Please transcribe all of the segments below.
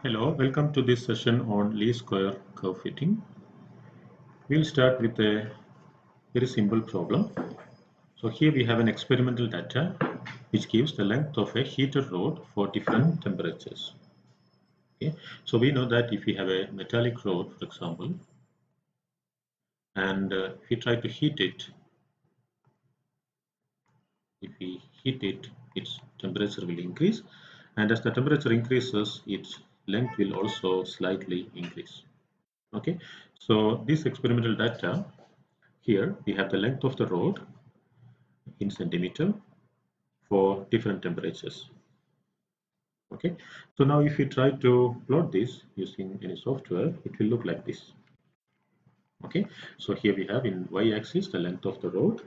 Hello, welcome to this session on least square curve fitting. We'll start with a very simple problem. So here we have an experimental data which gives the length of a heated rod for different temperatures. Okay, so we know that if we have a metallic rod, for example, and if we try to heat it, if we heat it, its temperature will increase, and as the temperature increases, its length will also slightly increase. Okay, so this experimental data here we have the length of the rod in centimeter for different temperatures. Okay, so now if you try to plot this using any software, it will look like this. Okay, so here we have in y-axis the length of the rod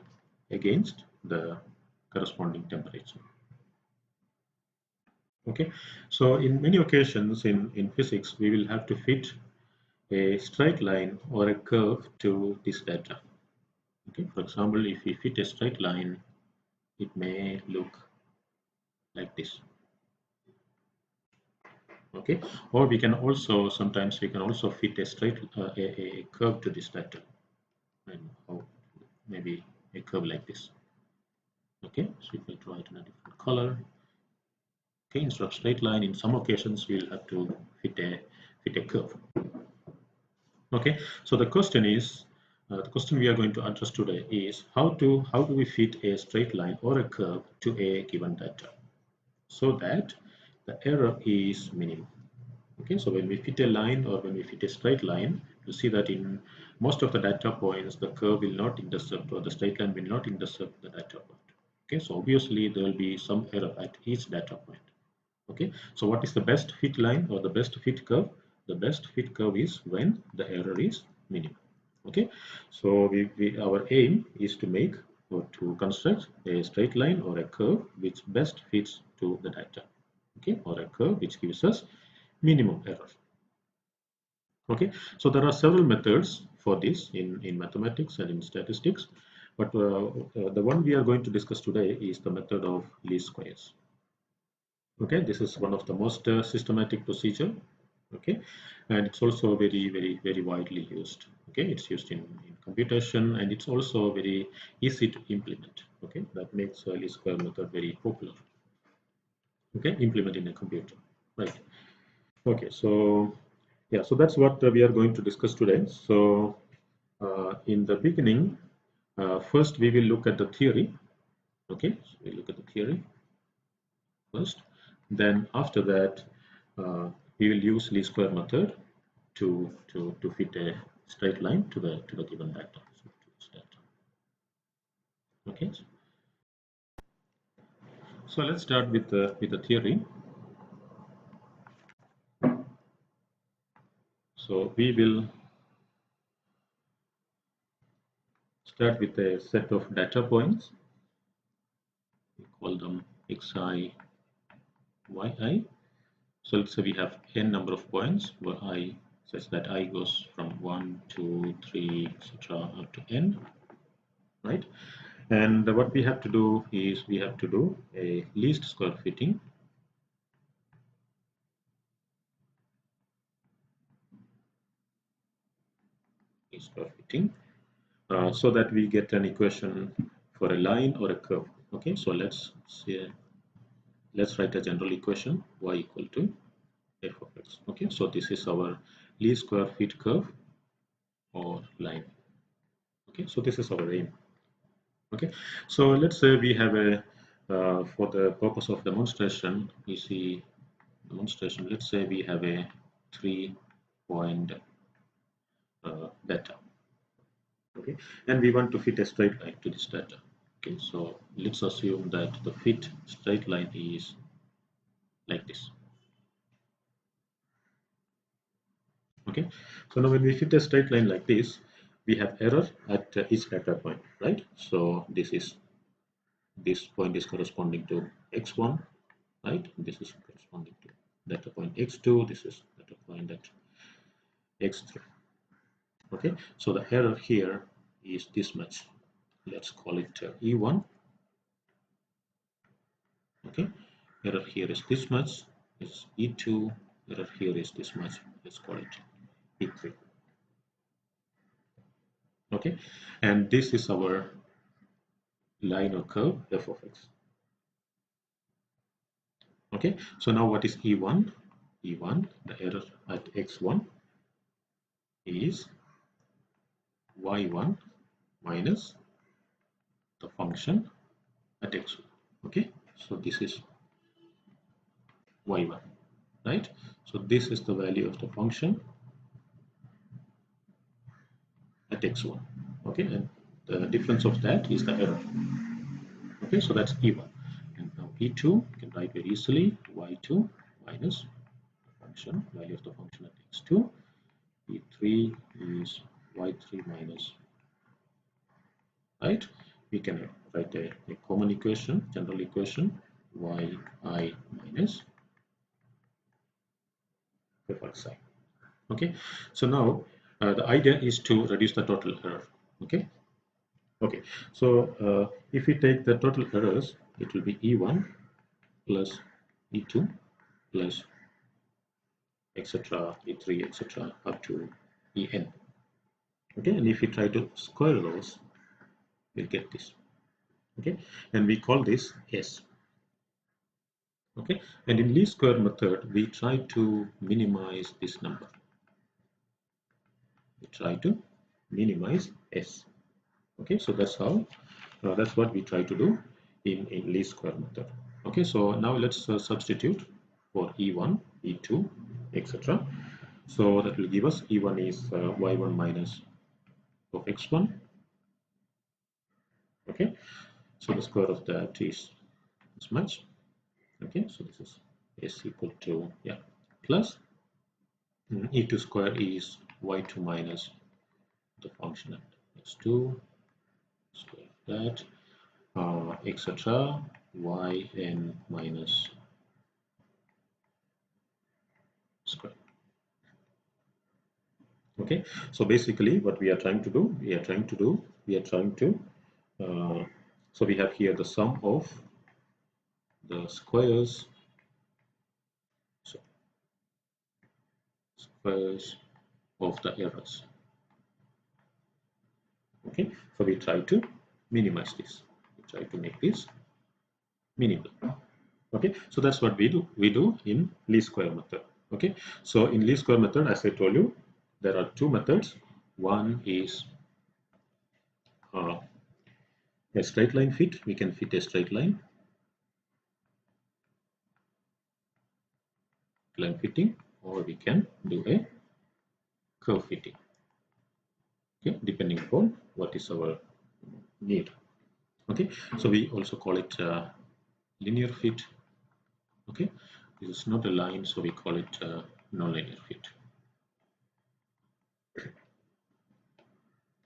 against the corresponding temperature. Okay, so in many occasions in physics we will have to fit a straight line or a curve to this data. Okay, for example, if we fit a straight line, it may look like this. Okay, or we can also sometimes we can also fit a straight a curve to this data, and maybe a curve like this. Okay, so if I draw it in a different color, okay, instead of straight line, in some occasions we'll have to fit a curve. Okay, so the question is the question we are going to address today is how do we fit a straight line or a curve to a given data so that the error is minimum. Okay, so when we fit a line or when we fit a straight line, you see that in most of the data points, the curve will not intercept or the straight line will not intercept the data point. Okay, so obviously there will be some error at each data point. Okay, so what is the best fit line or the best fit curve? The best fit curve is when the error is minimum. Okay, so our aim is to make or to construct a straight line or a curve which best fits to the data. Okay, or a curve which gives us minimum error. Okay, so there are several methods for this in mathematics and in statistics, but the one we are going to discuss today is the method of least squares. Okay, this is one of the most systematic procedure. Okay, and it's also very widely used. Okay, it's used in computation, and it's also very easy to implement. Okay, that makes least square method very popular. Okay, implement in a computer, right? Okay, so yeah, so that's what we are going to discuss today. So in the beginning, first we will look at the theory. Okay, so we look at the theory first. Then after that, we will use least square method to fit a straight line to the given data. So to this data. Okay. So let's start with the theory. So we will start with a set of data points. We call them xi, yi. So let's say we have n number of points where I such that I goes from 1, 2, 3, etc. up to n, right? And what we have to do is we have to do a least square fitting. Least square fitting, so that we get an equation for a line or a curve. Okay, so let's write a general equation y equal to f of x. Okay, so this is our least square fit curve or line. Okay, so this is our aim. Okay, so let's say we have a for the purpose of demonstration, you see demonstration, let's say we have a 3-point data. Okay, and we want to fit a straight line to this data. Okay, so let's assume that the fit straight line is like this. Okay, so now when we fit a straight line like this, we have error at each data point, right? So this point is corresponding to x1, right? This is corresponding to data point x2. This is data point at x3. Okay, so the error here is this much. Let's call it E1. Okay, error here is this much. It's E2, error here is this much. Let's call it E3. Okay, and this is our line or curve f of x. Okay, so now what is E1? E1, the error at x1 is y1 minus the function at x1. Okay, so this is y1, right? So this is the value of the function at x1. Okay, and the difference of that is the error. Okay, so that's E1. And now E2 you can write very easily, y2 minus the function, value of the function at x2. E3 is y3 minus, right? We can write a common equation, general equation, yi minus f(i). Okay, so now the idea is to reduce the total error. Okay, okay. So if we take the total errors, it will be E1 plus E2 plus etc. E3 etc. up to En. Okay, and if we try to square those, we'll get this. Okay, and we call this S. Okay, and in least square method, we try to minimize this number. We try to minimize S. Okay, so that's how, that's what we try to do in least square method. Okay, so now let's substitute for E1, E2, etc. So that will give us E1 is y1 minus of x1. Okay, so the square of that is this much. Okay, so this is s equal to, yeah, plus e2 square is y2 minus the function at x2 square of that, etc. yn minus square. Okay, so basically what we are trying to do, so we have here the sum of the squares, so squares of the errors. Okay, so we try to minimize this. We try to make this minimal. Okay, so that's what we do in least square method. Okay, so in least square method, as I told you, there are two methods. One is a straight line fit. We can fit a straight line fitting, or we can do a curve fitting. Okay, depending upon what is our need. Okay, so we also call it linear fit. Okay, this is not a line, so we call it non-linear fit.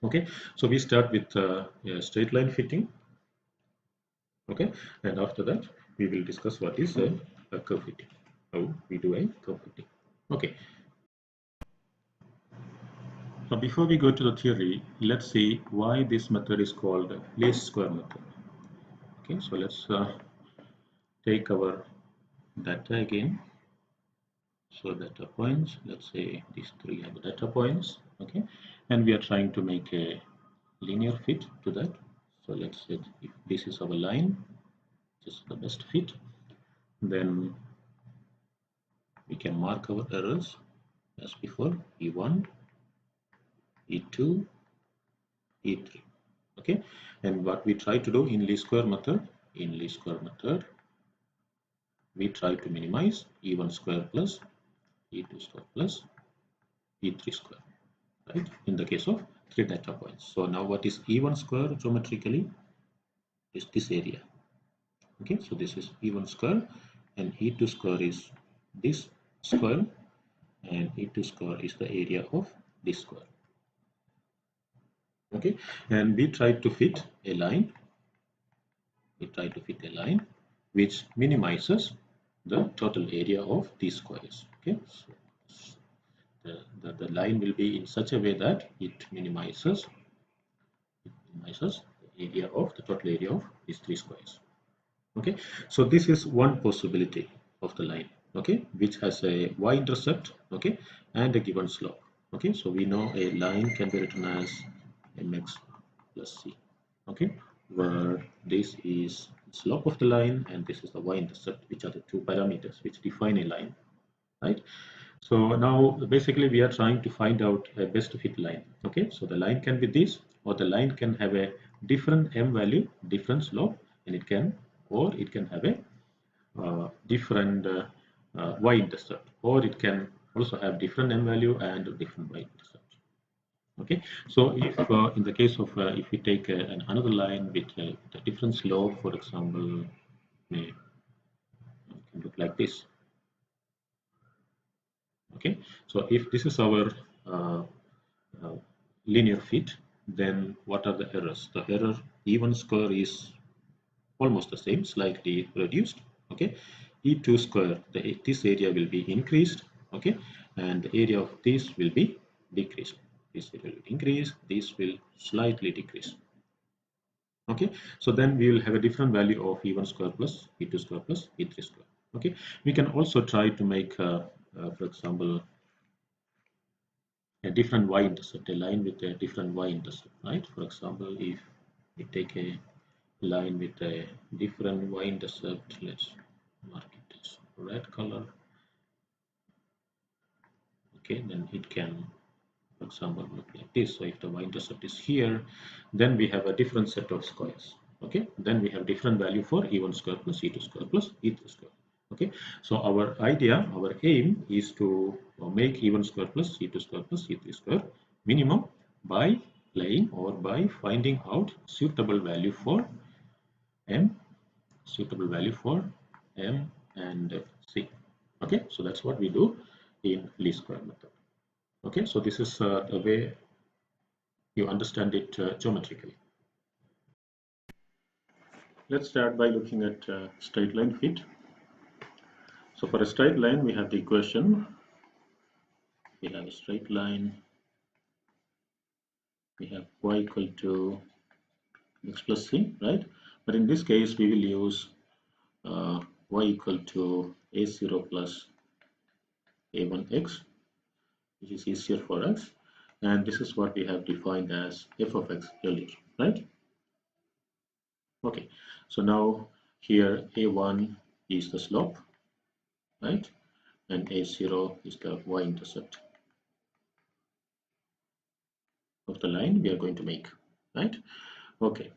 Okay, so we start with a straight line fitting. Okay, and after that we will discuss what is a curve fitting, how we do a curve fitting. Okay, now before we go to the theory, let's see why this method is called least square method. Okay, so let's take our data again. So data points, let's say these three are the data points. Okay, and we are trying to make a linear fit to that. So let's say if this is our line, this is the best fit, then we can mark our errors as before, E1, E2, E3. Okay, and what we try to do in least square method, we try to minimize E1 square plus E2 square plus E3 square, right, in the case of three data points. So now what is E1 square geometrically is this area. Okay, so this is E1 square, and E2 square is this square, and E2 square is the area of this square. Okay, and we try to fit a line. Which minimizes the total area of these squares. Okay, so the line will be in such a way that it minimizes the area of the total area of these three squares. Okay, so this is one possibility of the line. okay, which has a y-intercept, okay, and a given slope. Okay, so we know a line can be written as mx plus c, okay, where this is slope of the line and this is the y-intercept, which are the two parameters which define a line, right? So now basically we are trying to find out a best fit line. Okay, so the line can be this, or the line can have a different m value, different slope, and it can have a different y-intercept, or it can also have different m value and different y-intercept. Okay, so if in the case of if we take another line with a different slope, for example, may can look like this. Okay, so if this is our uh, uh, linear fit, then what are the errors? The error E1 square is almost the same, slightly reduced. Okay, E2 square, this area will be increased. Okay, and the area of this will be decreased. This area will increase, this will slightly decrease. Okay, so then we will have a different value of E1 square plus E2 square plus E3 square. Okay, we can also try to make, for example, a different y-intercept, a line with a different y-intercept, right? For example, if we take a line with a different y-intercept, let's mark it as red color. Okay, then it can, for example, look like this. So if the y-intercept is here, then we have a different set of squares. Okay, then we have different value for E1 square plus E2 square plus E3 square. Okay, so our aim is to make E1 square plus E2 square plus E3 square minimum by playing or by finding out suitable value for m, and c. Okay, so that's what we do in least square method. Okay, so this is the way you understand it geometrically. Let's start by looking at straight line fit. So for a straight line, we have the equation. We have a straight line. We have y equal to x plus c, right? But in this case, we will use y equal to a0 plus a1x, which is easier for us. And this is what we have defined as f of x earlier, right? Okay, so now here a1 is the slope, right? And a0 is the y-intercept of the line we are going to make, right? Okay,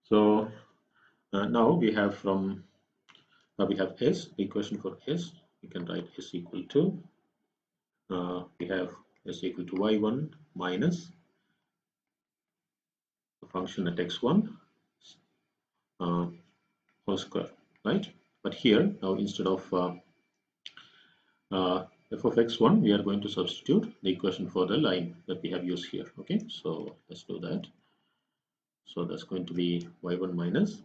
so now we have s, the equation for s, we can write s equal to, we have s equal to y1 minus the function at x1 whole square, right? But here now instead of f of x1, we are going to substitute the equation for the line that we have used here. Okay, so let's do that. So that's going to be y1 minus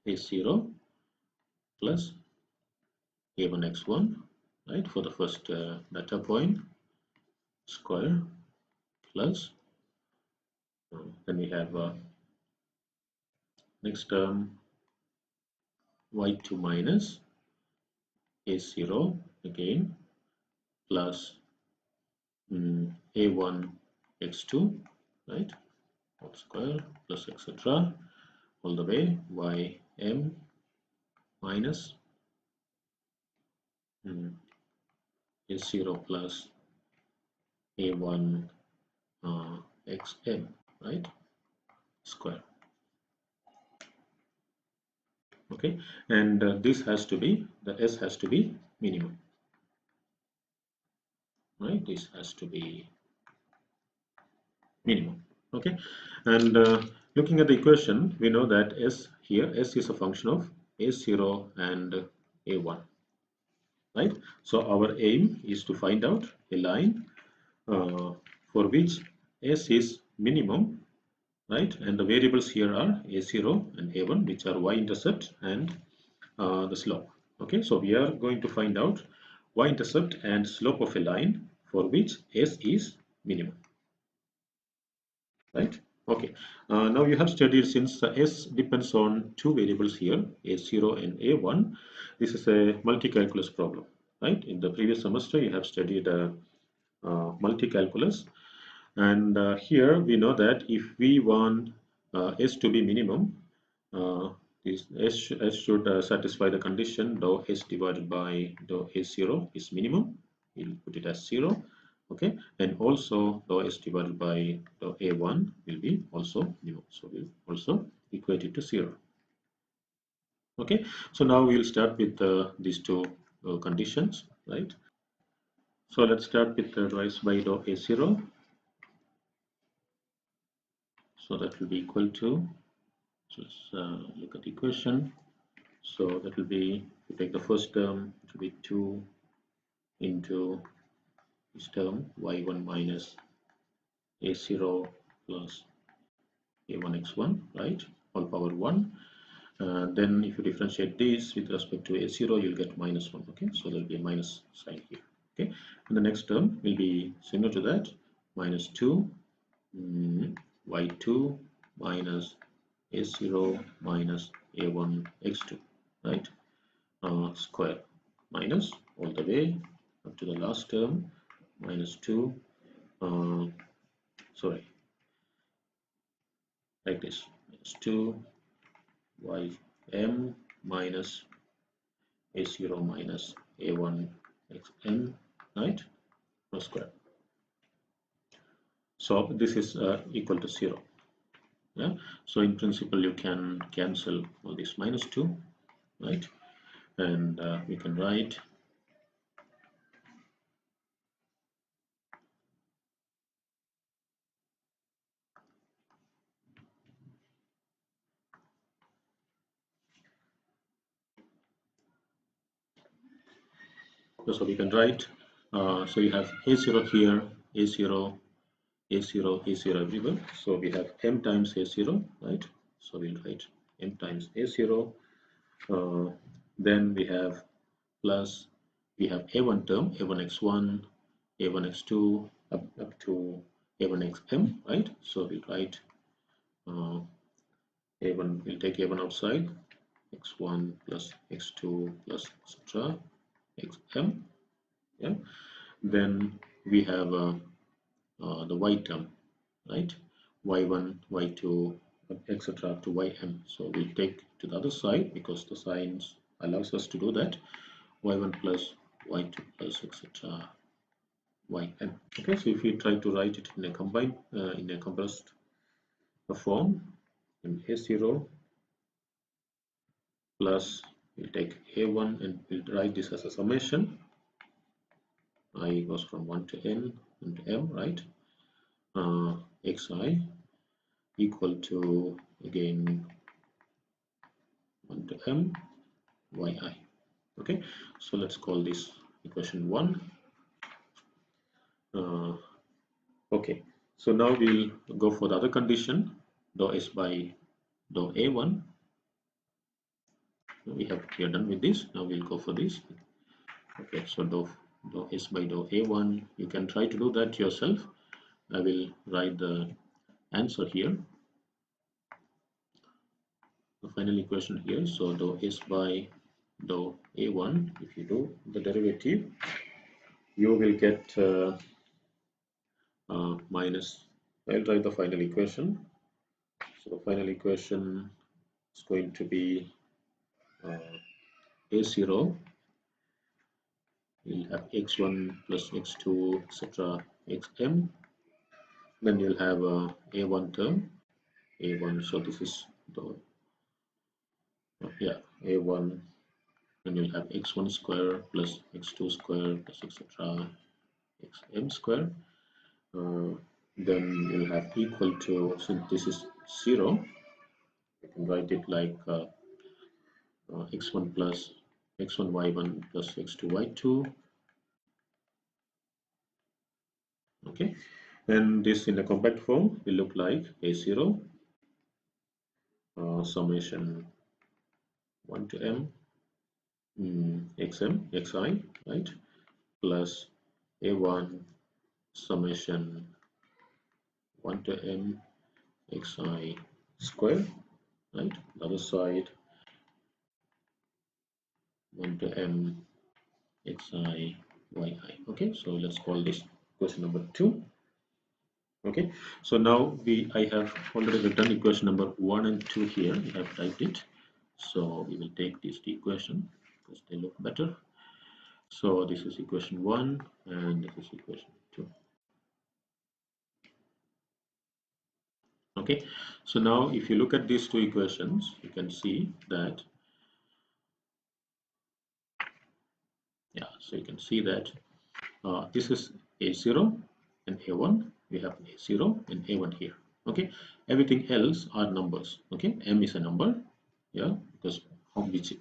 a0 plus a1 x1, right, for the first data point square plus then we have next term y2 minus a0 again plus a1 x2, right, whole square plus etc. all the way ym minus a0 plus a1 xm, right, square. Okay, and this has to be, the s has to be minimum, right? This has to be minimum. Okay, and looking at the equation, we know that s is a function of a0 and a1, right? So our aim is to find out a line for which s is minimum, right? And the variables here are a0 and a1, which are y-intercept and the slope. Okay, so we are going to find out y-intercept and slope of a line for which s is minimum, right? Okay, now you have studied since S depends on two variables here, A0 and A1. This is a multi-calculus problem, right? In the previous semester, you have studied multi-calculus, and here we know that if we want S to be minimum, uh, S should satisfy the condition dou S divided by dou A0 is minimum. We'll put it as 0. Okay, and also dou S divided by dou A1 will be also minimum. So we'll also equate it to 0. Okay, so now we'll start with these two conditions, right? So let's start with the rise by dou A0. So that will be equal to, let's look at the equation. So that will be, if you take the first term, it will be 2 into this term y1 minus a0 plus a1x1, right, all power 1. Then if you differentiate this with respect to a0, you'll get minus 1. Okay, so there'll be a minus sign here. Okay, and the next term will be similar to that, minus 2 y2 minus a0 minus a1 x2, right, square minus all the way up to the last term, minus 2, sorry, like this, minus 2 ym minus a0 minus a1 xm, right, no square. So this is equal to 0. Yeah, so in principle you can cancel all this minus 2, right, and we can write so we can write so you have a0 here, a0, a0, a0 everywhere. So we have m times a0, right? So we'll write m times a0. Then we have plus, we have a1 term, a1x1, a1x2, up to a1xm, right? So we'll write a1, we'll take a1 outside, x1 plus x2 plus etc. xm. Yeah. Then we have the y term, right? y1, y2, etc. up to ym. So we'll take to the other side because the signs allows us to do that. y1 plus y2 plus etc. ym. Okay, so if we try to write it in a combined, in a compressed form, in a0 plus, we'll take a1 and we'll write this as a summation. I goes from 1 to n into m, right? Xi equal to, again, 1 to m yi. Okay, so let's call this equation 1. Okay, so now we'll go for the other condition, dou s by dou a1. We are done with this. Now we'll go for this. Okay, so dou s by dou a1, you can try to do that yourself. I will write the answer here, the final equation here. So dou s by dou a1, if you do the derivative, you will get minus, I'll write the final equation. So the final equation is going to be a0, you'll have x1 plus x2 etc. xm. Then you'll have a1 term, a1, so this is the a1, then you'll have x1 square plus x2 square plus etc. xm square. Then you'll have equal to, since this is 0, you can write it like x1 plus x1 y1 plus x2 y2. Okay, and this in a compact form will look like a0 summation 1 to m xm xi, right, plus a1 summation 1 to m xi square, right? The other side 1 to m xi yi. Okay, so let's call this equation number 2. Okay, so now I have already written equation number 1 and 2 here. We have typed it. So we will take these two equation because they look better. So this is equation 1 and this is equation 2. Okay, so now if you look at these two equations, you can see that, so you can see that this is A0 and A1. We have A0 and A1 here. Okay, everything else are numbers. Okay, M is a number, because which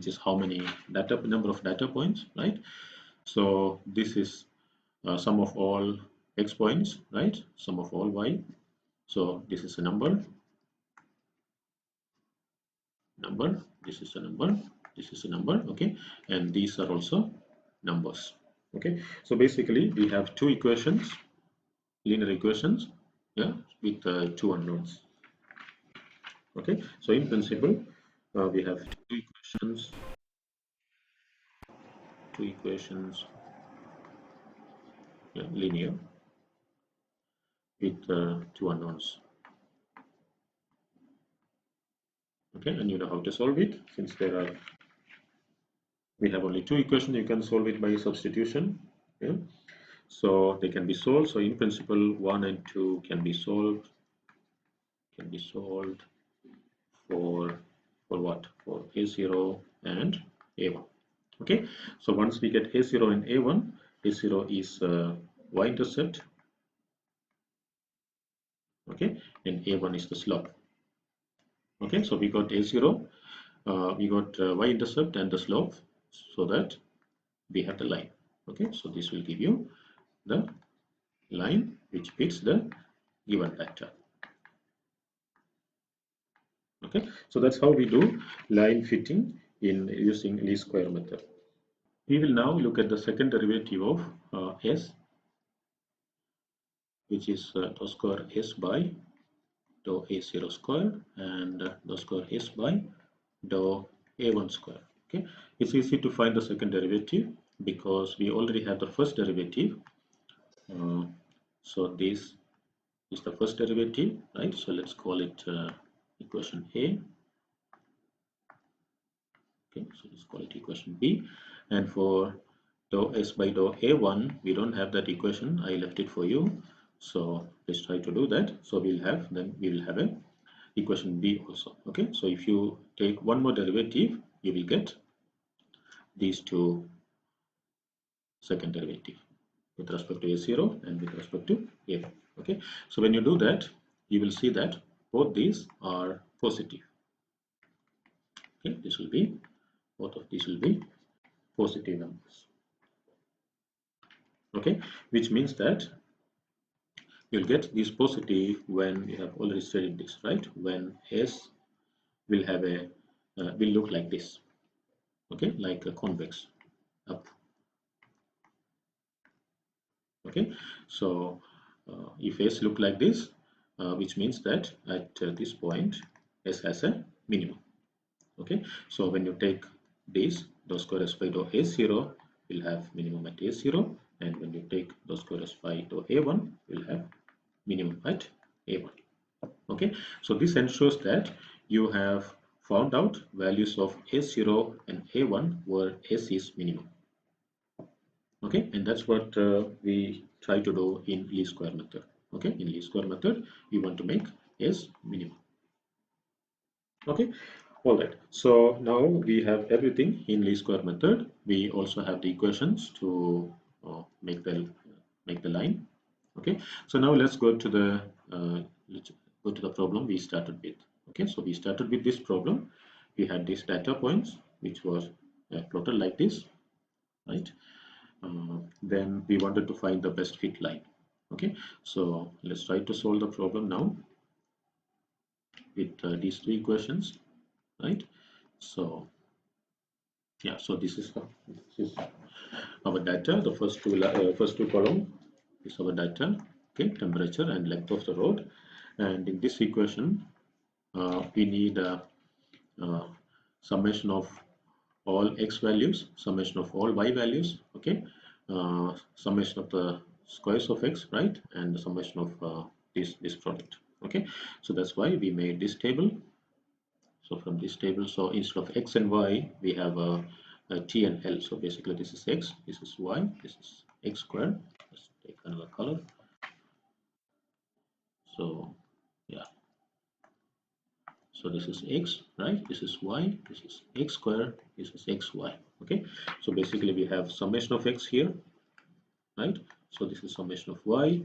is how many number of data points, right? So this is sum of all x points, right? Sum of all y. So this is a number. This is a number. This is a number. Okay, and these are also numbers. Okay, so basically we have two equations, linear equations, with two unknowns. Okay, so in principle we have two equations, linear with two unknowns. Okay, and you know how to solve it. Since we have only two equations, you can solve it by substitution. So they can be solved. So in principle 1 and 2 can be solved for what? For A0 and A1. Okay, so once we get A0 and A1, A0 is y-intercept, okay, and A1 is the slope. Okay, so we got A0, we got y-intercept and the slope, so that we have the line. Okay, so this will give you the line which fits the given vector. Okay, so that's how we do line fitting in using least square method. We will now look at the second derivative of s, which is dou square s by dou a0 square and dou square s by dou a1 square. Okay, it's easy to find the second derivative because we already have the first derivative. So this is the first derivative, right? So let's call it equation A. Okay, so let's call it equation B. And for dou s by dou a1, we don't have that equation. I left it for you. So let's try to do that. So we will have a equation B also. Okay, so if you take one more derivative, you will get these two second derivative with respect to a0 and with respect to a1. Okay, so when you do that, you will see that both these are positive. Okay, both of these will be positive numbers. Okay, which means that you'll get this positive when you have already studied this, right? When s will have will look like this. Okay, like a convex up. Okay, so if s look like this, which means that at this point s has a minimum. Okay, so when you take this, dou square s by dou a0 will have minimum at a0, and when you take dou square s by dou a1 will have minimum at a1. Okay, so this ensures that you have found out values of a0 and a1 where s is minimum. Okay, and that's what we try to do in least square method. Okay, in least square method we want to make s minimum. Okay, all right, so now we have everything in least square method. We also have the equations to make the line. Okay, so now let's go to the problem we started with. Okay, so we started with this problem. We had these data points which was plotted like this, right? Then we wanted to find the best fit line. Okay, so let's try to solve the problem now with these three equations, right? So yeah, so this is our data. The first two column is our data. Okay, temperature and length of the road, and in this equation we need summation of all x values, summation of all y values, okay, summation of the squares of x, right, and the summation of this product, okay. So that's why we made this table. So from this table, so instead of x and y, we have a t and l. So basically this is x, this is y, this is x squared. Let's take another color. So yeah, so this is x, right, this is y, this is x squared, this is xy, okay. So basically we have summation of x here, right, so this is summation of y,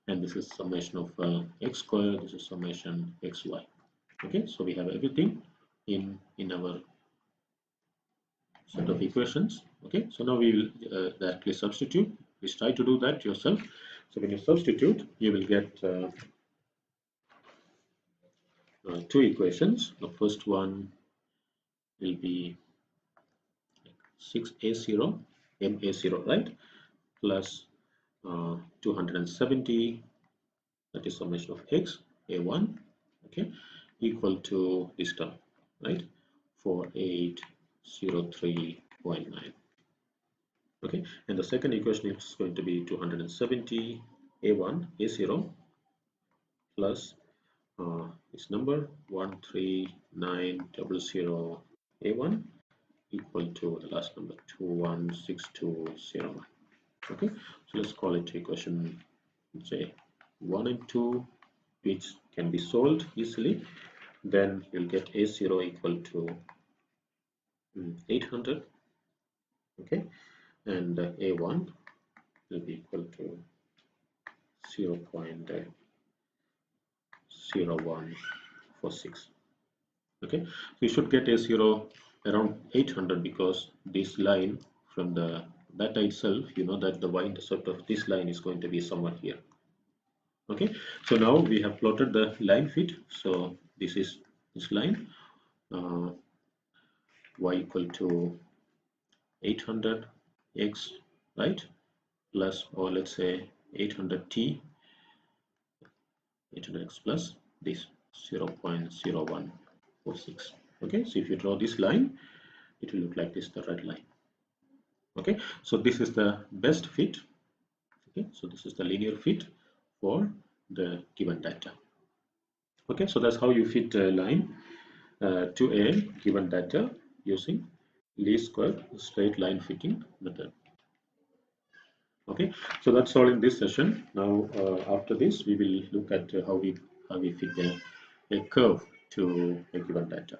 and this is summation of x squared, this is summation xy, okay. So we have everything in our set of equations, okay. So now we will directly substitute. Please try to do that yourself. So when you substitute, you will get two equations. The first one will be 6a0 ma0, right, plus 270, that is summation of x a1, okay, equal to this term, right, 4803.9, okay. And the second equation is going to be 270 a1 a0 plus this number 13900 a1 equal to the last number 216201, okay. So let's call it equation, say 1 and 2, which can be solved easily. Then you'll get a0 equal to 800, okay, and a1 will be equal to 0.0146, okay. So you should get a0 around 800 because this line from the data itself, you know that the y-intercept of this line is going to be somewhere here, okay. So now we have plotted the line fit. So this is this line, y equal to 800 x, right, plus, or let's say 800t, 800x plus this 0.0146, okay. So if you draw this line, it will look like this, the red line, okay. So this is the best fit, okay. So this is the linear fit for the given data, okay. So that's how you fit a line to a given data using least square straight line fitting method, okay. So that's all in this session. Now after this we will look at how we fit a curve to a given data.